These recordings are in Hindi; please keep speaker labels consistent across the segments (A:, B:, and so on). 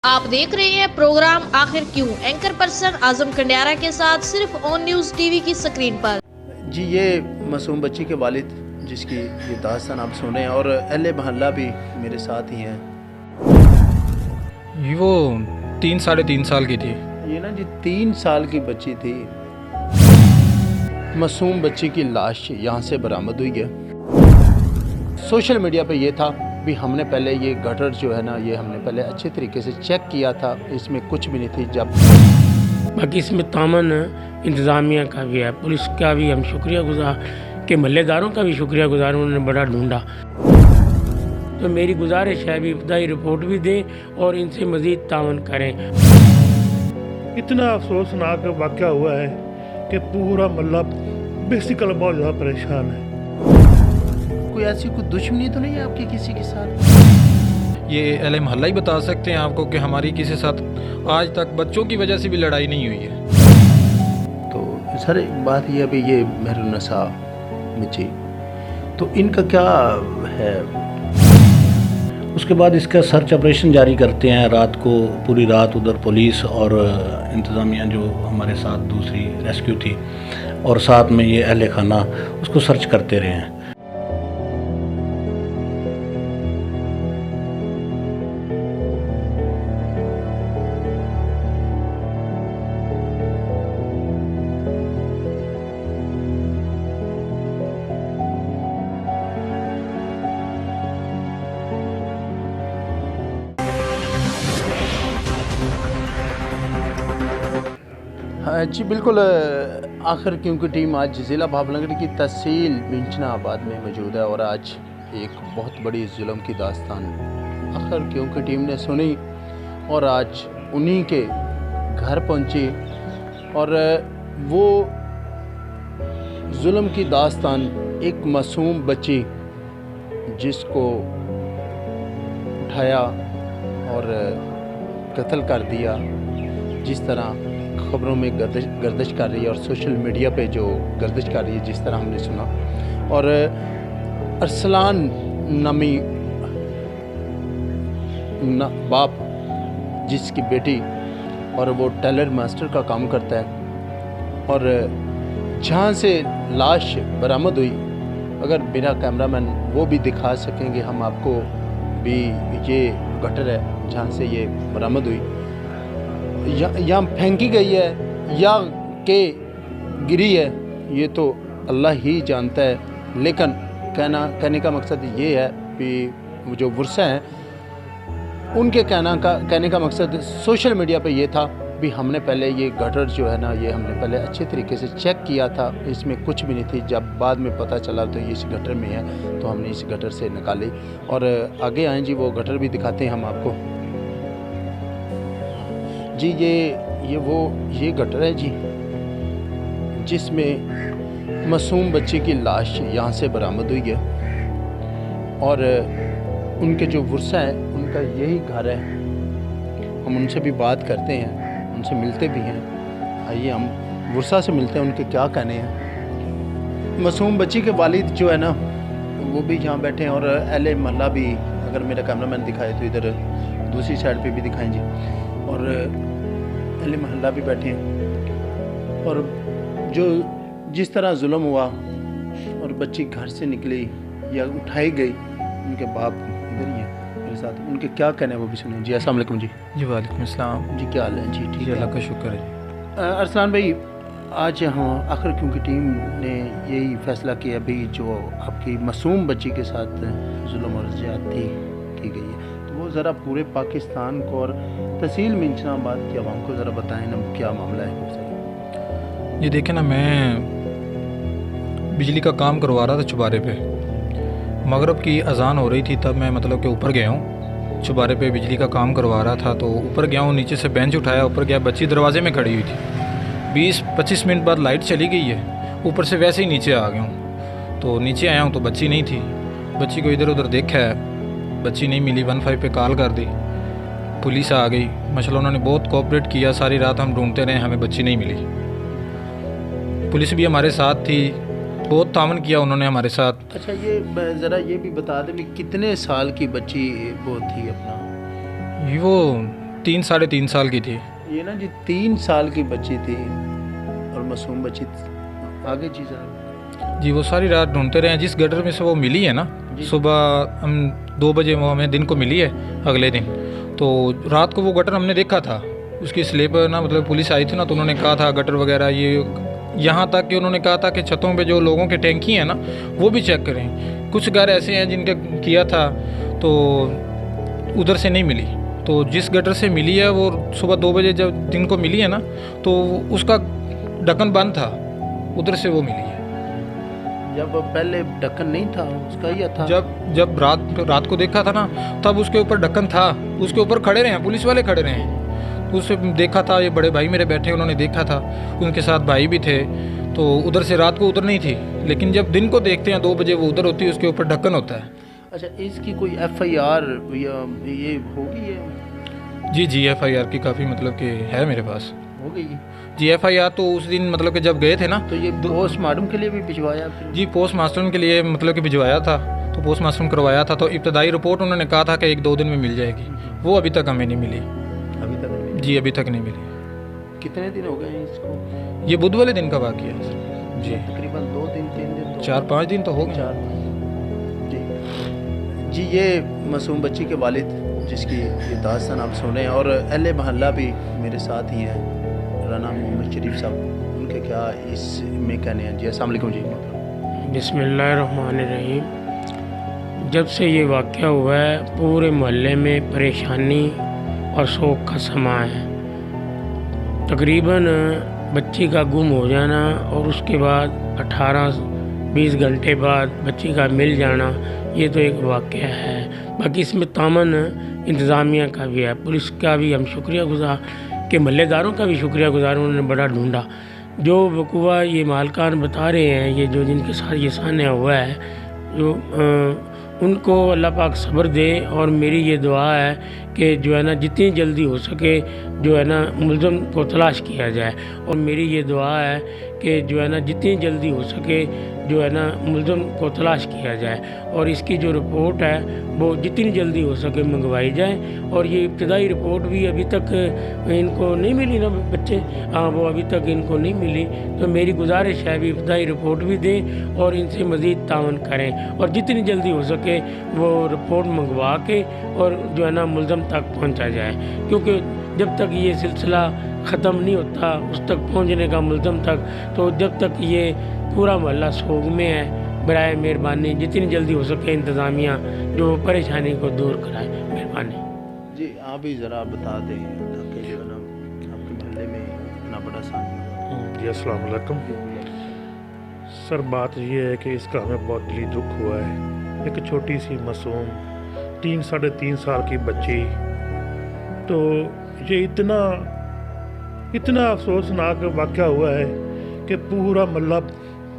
A: आप देख रहे हैं प्रोग्राम आखिर क्यों, एंकर पर्सन आजम कंडियारा के साथ सिर्फ ऑन न्यूज टीवी की स्क्रीन पर।
B: जी, ये मासूम बच्ची के वालिद जिसकी ये दास्तान आप सुने और अहले महल्ला भी मेरे साथ ही हैं।
C: वो 3-3.5 साल की थी।
B: ये ना जी 3 साल की बच्ची थी। मासूम बच्ची की लाश यहाँ से बरामद हुई है। सोशल मीडिया पे ये था भी हमने पहले ये गटर जो है ना, ये हमने पहले अच्छे तरीके से चेक किया था, इसमें कुछ भी नहीं थी। जब
D: बाकी इसमें तामन इंतज़ामिया का भी है, पुलिस का भी हम शुक्रिया गुजार के महल्लेदारों का भी शुक्रिया गुजार, उन्होंने बड़ा ढूंढा। तो मेरी गुजारिश है भी इब्तदाई रिपोर्ट भी दें और इनसे मज़ीद तावन करें।
E: इतना अफसोसनाक वाक़या हुआ है कि पूरा मोहल्ला बेसिकल बहुत ज़्यादा परेशान है।
B: कोई ऐसी कोई दुश्मनी तो नहीं है आपकी किसी के साथ?
C: ये अहले मोहल्ला ही बता सकते हैं आपको कि हमारी किसी साथ आज तक बच्चों की वजह से भी लड़ाई नहीं हुई है।
B: तो सर बात यह भी ये मेहरुन्निसा बच्ची, तो इनका क्या है?
F: उसके बाद इसका सर्च ऑपरेशन जारी करते हैं। रात को पूरी रात उधर पुलिस और इंतज़ामिया जो हमारे साथ दूसरी रेस्क्यू थी और साथ में ये अहले खाना उसको सर्च करते रहे हैं।
B: हाँ जी बिल्कुल। आखिर क्योंकि टीम आज ज़िला भावनगर की तहसील मिंचनाबाद में मौजूद है और आज एक बहुत बड़ी जुल्म की दास्तान आखिर क्योंकि टीम ने सुनी और आज उन्हीं के घर पहुंची और वो जुल्म की दास्तान एक मासूम बच्ची जिसको उठाया और कत्ल कर दिया, जिस तरह खबरों में गर्दिश कर रही है और सोशल मीडिया पे जो गर्दिश कर रही है, जिस तरह हमने सुना। और अरसलान नामी बाप जिसकी बेटी और वो टेलर मास्टर का काम करता है और जहाँ से लाश बरामद हुई, अगर मेरा कैमरामैन वो भी दिखा सकेंगे हम आपको भी, ये गटर है जहाँ से ये बरामद हुई, या फेंकी गई है या के गिरी है, ये तो अल्लाह ही जानता है। लेकिन कहने का मकसद ये है कि जो वर्षा हैं उनके कहने का मकसद सोशल मीडिया पे ये था भी हमने पहले ये गटर जो है ना, ये हमने पहले अच्छे तरीके से चेक किया था, इसमें कुछ भी नहीं थी। जब बाद में पता चला तो ये इस गटर में है, तो हमने इस गटर से निकाली। और आगे आए जी, वो गटर भी दिखाते हैं हम आपको। जी ये गटर है जी, जिसमें मासूम बच्चे की लाश यहाँ से बरामद हुई है और उनके जो वर्षा हैं उनका यही घर है। हम उनसे भी बात करते हैं, उनसे मिलते भी हैं। आइए हम वर्षा से मिलते हैं, उनके क्या कहने हैं। मासूम बच्ची के वालिद जो है ना, वो भी यहाँ बैठे हैं और अहले महल्ला भी, अगर मेरा कैमरामैन दिखाए तो इधर दूसरी साइड पे भी दिखाएं जी। और अहले महल्ला भी बैठे हैं और जो जिस तरह जुल्म हुआ और बच्ची घर से निकली या उठाई गई, उनके बाप इधर ही हैं मेरे साथ, उनके क्या कहने हैं वो भी सुने जी। अस्सलाम वालेकुम जी।
C: जी वालेकुम अस्सलाम
B: जी, क्या हाल है जी? ठीक है,
C: अल्लाह का शुक्र है।
B: अरसलान भाई, आज हाँ आखिर क्योंकि टीम ने यही फैसला किया भी जो आपकी मासूम बच्ची के साथ जुल्म और ज़्यादती की गई है, तो वो ज़रा पूरे पाकिस्तान को और तहसील मिंचनाबाद की आवाम को ज़रा बताएं ना क्या मामला है।
C: ये देखें ना, मैं बिजली का काम करवा रहा था चुबारे पे। मगरब की अजान हो रही थी तब मैं मतलब कि ऊपर गया हूँ, चुबारे पे बिजली का काम करवा रहा था। तो ऊपर गया हूँ, नीचे से बेंच उठाया, ऊपर गया, बच्ची दरवाजे में खड़ी हुई थी। 20-25 मिनट बाद लाइट चली गई है, ऊपर से वैसे ही नीचे आ गया हूँ। तो नीचे आया हूँ तो बच्ची नहीं थी। बच्ची को इधर उधर देखा है, बच्ची नहीं मिली। 15 पे कॉल कर दी, पुलिस आ गई। माशाल्लाह उन्होंने बहुत कोऑपरेट किया, सारी रात हम ढूंढते रहे, हमें बच्ची नहीं मिली। पुलिस भी हमारे साथ थी, बहुत तामन किया उन्होंने हमारे साथ।
B: अच्छा, ये ज़रा ये भी बता दें भी कितने साल की बच्ची वो थी अपना?
C: वो 3-3.5 साल की थी।
B: ये ना जी 3 साल की बच्ची थी और मासूम बच्ची थी। आगे जी साहब।
C: जी वो सारी रात ढूंढते रहे। जिस गटर में से वो मिली है ना, सुबह हम 2 बजे वो हमें दिन को मिली है अगले दिन। तो रात को वो गटर हमने देखा था, उसकी स्लिप ना मतलब पुलिस आई थी ना, तो उन्होंने कहा था गटर वगैरह ये, यहाँ तक कि उन्होंने कहा था कि छतों पे जो लोगों के टैंकी हैं ना वो भी चेक करें। कुछ घर ऐसे हैं जिनके किया था तो उधर से नहीं मिली। तो जिस गटर से मिली है वो सुबह 2 बजे जब दिन को मिली है ना, तो उसका ढक्कन बंद था, उधर से वो मिली है।
B: जब पहले ढक्कन नहीं था उसका, ये था
C: जब रात को देखा था ना, तब उसके ऊपर ढक्कन था। उसके ऊपर खड़े रहे हैं, पुलिस वाले खड़े रहे हैं, तो उसे देखा था। ये बड़े भाई मेरे बैठे, उन्होंने देखा था, उनके साथ भाई भी थे। तो उधर से रात को उधर नहीं थी, लेकिन जब दिन को देखते हैं 2 बजे वो उधर होती है, उसके ऊपर ढक्कन होता है।
B: अच्छा, इसकी कोई FIR या ये होगी है?
C: जी FIR की काफ़ी मतलब कि है मेरे पास।
B: हो गई
C: जी FIR तो उस दिन मतलब कि जब गए थे ना,
B: तो ये पोस्टमार्टम के लिए भी भिजवाया फिर?
C: जी पोस्टमार्टम के लिए मतलब कि भिजवाया था, तो पोस्टमार्टम करवाया था। तो इब्तदाई रिपोर्ट उन्होंने कहा था कि 1-2 दिन में मिल जाएगी, वो अभी तक हमें नहीं मिली।
B: अभी तक नहीं मिली?
C: जी अभी तक नहीं मिली।
B: कितने दिन हो गए हैं इसको?
C: ये बुध वाले दिन का वाक़या है जी।
B: तकरीबन 2 दिन 3 दिन
C: 4-5 दिन तो हो गए।
B: 4 जी ये मासूम बच्ची के वालिद जिसकी ये दास्तान आप सुने, और अहले महल्ला भी मेरे साथ ही हैं, राना मोहम्मद शरीफ साहब, उनके क्या इसमें कहने हैं? जी अस्सलाम वालेकुम जी।
D: बिस्मिल्लाहिर्रहमानिर्रहीम। जब से ये वाक़या हुआ है पूरे मोहल्ले में परेशानी और शोक का समा है। तकरीबन बच्ची का गुम हो जाना और उसके बाद 18-20 घंटे बाद बच्ची का मिल जाना, ये तो एक वाक़या है। बाकी इसमें तामन इंतज़ामिया का भी है, पुलिस का भी हम शुक्रियागुज़ार, के महल्लेदारों का भी शुक्रियागुज़ार, उन्होंने बड़ा ढूंढा। जो वकूआ ये मालकान बता रहे हैं, ये जो जिनके साथ ये सान्या हुआ है, जो उनको अल्लाह पाक सब्र दे। और मेरी ये दुआ है कि जो है ना जितनी जल्दी हो सके जो है ना मुल्ज़िम को तलाश किया जाए। और मेरी ये दुआ है कि जो है ना जितनी जल्दी हो सके जो है ना मुल्ज़िम को तलाश किया जाए, और इसकी जो रिपोर्ट है वो जितनी जल्दी हो सके मंगवाई जाए। और ये इब्तदाई रिपोर्ट भी अभी तक इनको नहीं मिली ना बच्चे, हाँ वो अभी तक इनको नहीं मिली। तो मेरी गुजारिश है भी इब्तदाई रिपोर्ट भी दें और इनसे मज़ीद तावन करें, और जितनी जल्दी हो सके वो रिपोर्ट मंगवा के और जो है ना मुल्ज़िम तक पहुँचा जाए। क्योंकि जब तक ये सिलसिला ख़त्म नहीं होता उस तक पहुँचने का मुल्ज़िम तक, तो जब तक ये पूरा मोहल्ला सोग में है, बराए मेहरबानी जितनी जल्दी हो सके इंतज़ामिया जो परेशानी को दूर कराए, मेहरबानी।
B: जी आप भी ज़रा बता दें ताकि जो है ना आपके मोहल्ले में इतना बड़ा सान्या।
E: जी अस्सलाम वालेकुम सर। बात ये है कि इसका हमें बहुत दिली दुख हुआ है। एक छोटी सी मासूम 3-3.5 साल की बच्ची, तो ये इतना अफसोसनाक वाक़या हुआ है कि पूरा मोहल्ला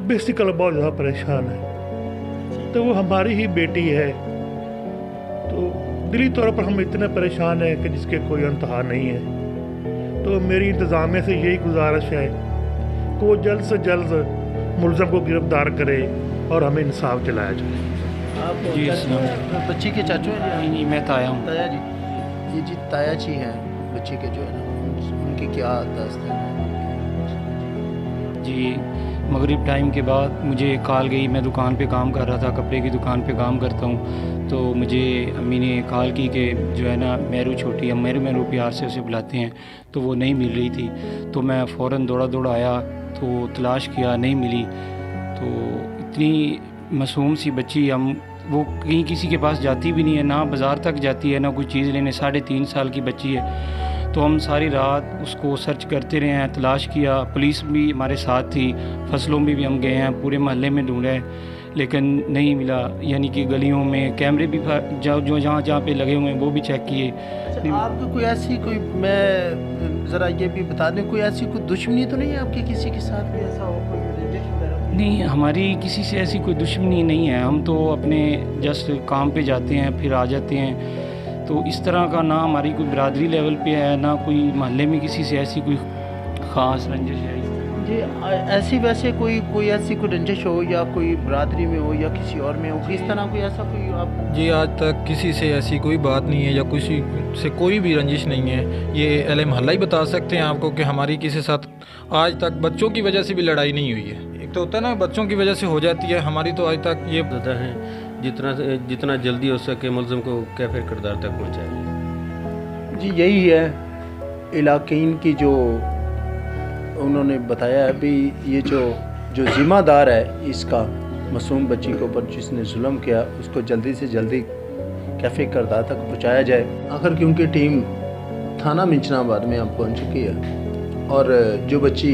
E: बेसिकल बहुत ज़्यादा परेशान है। तो वो हमारी ही बेटी है, तो दिली तौर पर हम इतने परेशान हैं कि जिसके कोई इंतहा नहीं है। तो मेरी इंतज़ामिया से यही गुजारिश है कि वो जल्द से जल्द मुल्ज़िम को गिरफ़्तार करे और हमें इंसाफ दिलाया जाए।
B: आप
C: जी,
B: बच्ची के चाचू हैं?
C: नहीं मैं ताया हूँ।
B: ताया जी, ये जी ताया जी हैं बच्ची के जो है ना, उनकी क्या दास्तान है?
G: जी मगरिब टाइम के बाद मुझे कॉल गई। मैं दुकान पे काम कर रहा था, कपड़े की दुकान पे काम करता हूँ। तो मुझे अम्मी ने कॉल की कि जो है ना मेरू छोटी, हम मेरू प्यार से उसे बुलाते हैं, तो वो नहीं मिल रही थी। तो मैं फ़ौरन दौड़ा आया, तो तलाश किया, नहीं मिली। तो इतनी मासूम सी बच्ची, हम वो कहीं किसी के पास जाती भी नहीं है, ना बाज़ार तक जाती है, ना कोई चीज़ लेने। 3.5 साल की बच्ची है। तो हम सारी रात उसको सर्च करते रहे हैं, तलाश किया। पुलिस भी हमारे साथ थी, फसलों में भी हम गए हैं, पूरे मोहल्ले में ढूंढे, लेकिन नहीं मिला। यानी कि गलियों में कैमरे भी जो जहाँ पे लगे हुए हैं वो भी चेक किए।
B: अच्छा, आपको कोई ऐसी मैं ज़रा ये भी बता दें, कोई ऐसी कोई दुश्मनी तो नहीं है आपकी किसी के साथ भी ऐसा हो, कोई रंजिश वगैरह?
G: नहीं, हमारी किसी से ऐसी कोई दुश्मनी नहीं है। हम तो अपने जस्ट काम पे जाते हैं, फिर आ जाते हैं। तो इस तरह का ना हमारी कोई बरादरी लेवल पे है, ना कोई मोहल्ले में किसी से ऐसी कोई ख़ास रंजिश है।
B: जी ऐसी वैसे कोई ऐसी कोई रंजिश हो या कोई बरादरी में हो या किसी और में हो, किस तरह कोई ऐसा कोई आप?
C: जी आज तक किसी से ऐसी कोई बात नहीं है या किसी से कोई भी रंजिश नहीं है। ये अहले मोहल्ला ही बता सकते हैं आपको कि हमारी किसी साथ आज तक बच्चों की वजह से भी लड़ाई नहीं हुई है। एक तो होता है ना बच्चों की वजह से हो जाती है, हमारी तो आज तक ये
H: ज़्यादा है जितना जल्दी हो सके मुलज़िम को कैफे किरदार तक पहुँचाए।
B: जी यही है इलाकीन की जो उन्होंने बताया है भी ये जो ज़िम्मेदार है इसका मासूम बच्ची के ऊपर जिसने जुल्म किया उसको जल्दी से जल्दी कैफे किरदार तक पहुंचाया जाए। आखिर क्योंकि टीम थाना मिंचनाबाद में अब पहुंच चुकी है और जो बच्ची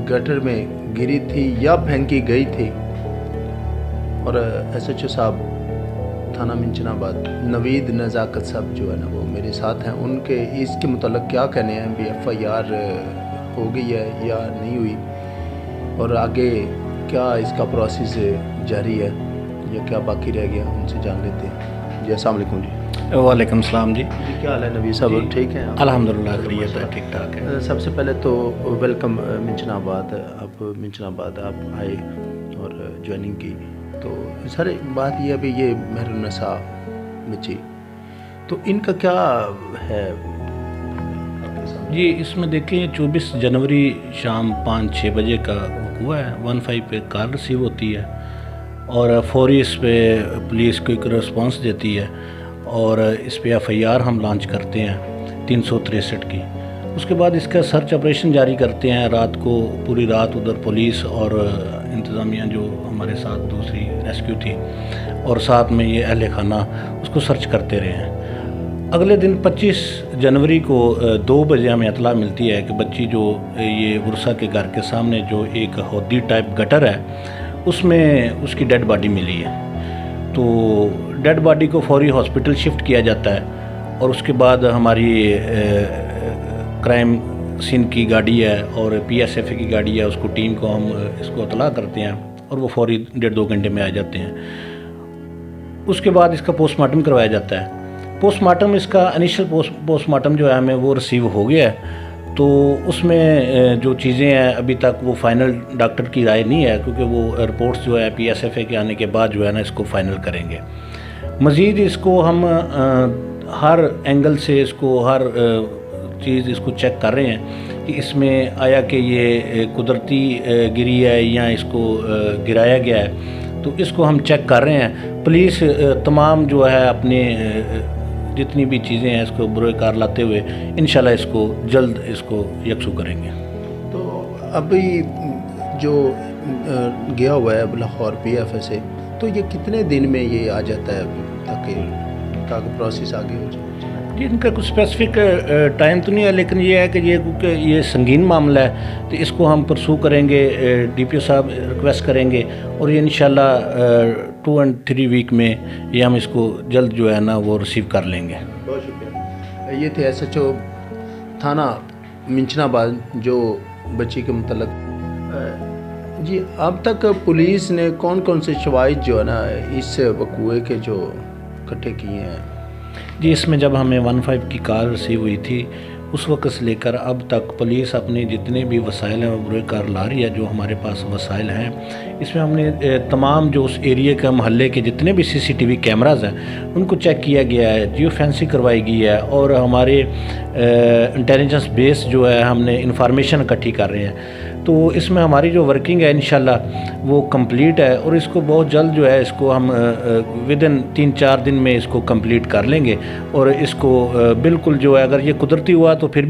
B: गटर में गिरी थी या फेंकी गई थी और SHO साहब थाना मिंचनाबाद नवीद नज़ाकत साहब जो है ना वो मेरे साथ हैं, उनके इसके मुताल्लिक़ क्या कहने हैं भी FIR हो गई है या नहीं हुई और आगे क्या इसका प्रोसेस जारी है या क्या बाकी रह गया, उनसे जान लेते हैं। जी अस्सलाम वालेकुम जी।
F: वालेकुम सलाम जी।
B: क्या हाल है नबी साहब, ठीक हैं?
F: अल्हम्दुलिल्लाह खैरियत है, ठीक ठाक है।
B: सबसे पहले तो वेलकम मिंचनाबाद। आप मिंचनाबाद आप आए और ज्वाइनिंग की, तो सर बात यह है भी ये मेहरुन्निसा बच्ची तो इनका क्या है?
F: जी इसमें देखिए 24 जनवरी शाम 5-6 बजे का हुआ है। 15 पे कॉल रिसीव होती है और फौरी इस पे पुलिस को एक रिस्पॉन्स देती है और इस पे FIR हम लॉन्च करते हैं 363 की। उसके बाद इसका सर्च ऑपरेशन जारी करते हैं। रात को पूरी रात उधर पुलिस और इंतज़ामिया जो हमारे साथ दूसरी रेस्क्यू थी और साथ में ये अहले खाना उसको सर्च करते रहे हैं। अगले दिन 25 जनवरी को 2 बजे हमें इतला मिलती है कि बच्ची जो ये वर्षा के घर के सामने जो एक हौदी टाइप गटर है उसमें उसकी डेड बॉडी मिली है। तो डेड बॉडी को फौरी हॉस्पिटल शिफ्ट किया जाता है और उसके बाद हमारी क्राइम सीन की गाड़ी है और PSFA की गाड़ी है, उसको टीम को हम इसको इतला करते हैं और वो फौरी 1.5-2 घंटे में आ जाते हैं। उसके बाद इसका पोस्टमार्टम करवाया जाता है। पोस्टमार्टम इसका इनिशियल पोस्टमार्टम जो है हमें वो रिसीव हो गया है, तो उसमें जो चीज़ें हैं अभी तक वो फाइनल डॉक्टर की राय नहीं है क्योंकि वो रिपोर्ट्स जो है PSFA के आने के बाद जो है ना इसको फाइनल करेंगे। मज़ीद इसको हम हर एंगल से इसको हर चीज़ इसको चेक कर रहे हैं कि इसमें आया कि ये कुदरती गिरी है या इसको गिराया गया है, तो इसको हम चेक कर रहे हैं। पुलिस तमाम जो है अपने जितनी भी चीज़ें हैं इसको बुरोकार लाते हुए इंशाल्लाह इसको जल्द इसको यकसू करेंगे।
B: तो अभी जो गया हुआ है लाहौर PFA से, तो ये कितने दिन में ये आ जाता है ताकि प्रोसेस आगे हो जाए?
F: जी इनका कुछ स्पेसिफिक टाइम तो नहीं है, लेकिन ये है कि ये क्योंकि ये संगीन मामला है तो इसको हम परसू करेंगे। DPO साहब रिक्वेस्ट करेंगे और ये इंशाल्लाह 2 और 3 वीक में ये हम इसको जल्द जो है ना वो रिसीव कर लेंगे।
B: बहुत शुक्रिया। ये थे SHO थाना मिंचनाबाद जो बच्ची के मुतल्लिक़। जी अब तक पुलिस ने कौन कौन से शवाहिद जो है ना इस वक़ूए के जो इकट्ठे किए हैं?
F: जी इसमें जब हमें 15 की कॉल रिसीव हुई थी उस वक्त से लेकर अब तक पुलिस अपने जितने भी वसाइल हैं वो बुरोकार ला रही है। जो हमारे पास वसाइल हैं इसमें हमने तमाम जो उस एरिया के महल्ले के जितने भी CCTV कैमराज़ हैं उनको चेक किया गया है, जियो फेंसिंग करवाई गई है और हमारे इंटेलिजेंस बेस जो है हमने इंफॉर्मेशन इकट्ठी कर रहे हैं। तो इसमें हमारी जो वर्किंग है इंशाल्लाह वो कंप्लीट है और इसको बहुत जल्द जो है इसको हम विदिन 3-4 दिन में इसको कंप्लीट कर लेंगे और इसको बिल्कुल जो है अगर ये कुदरती हुआ तो फिर भी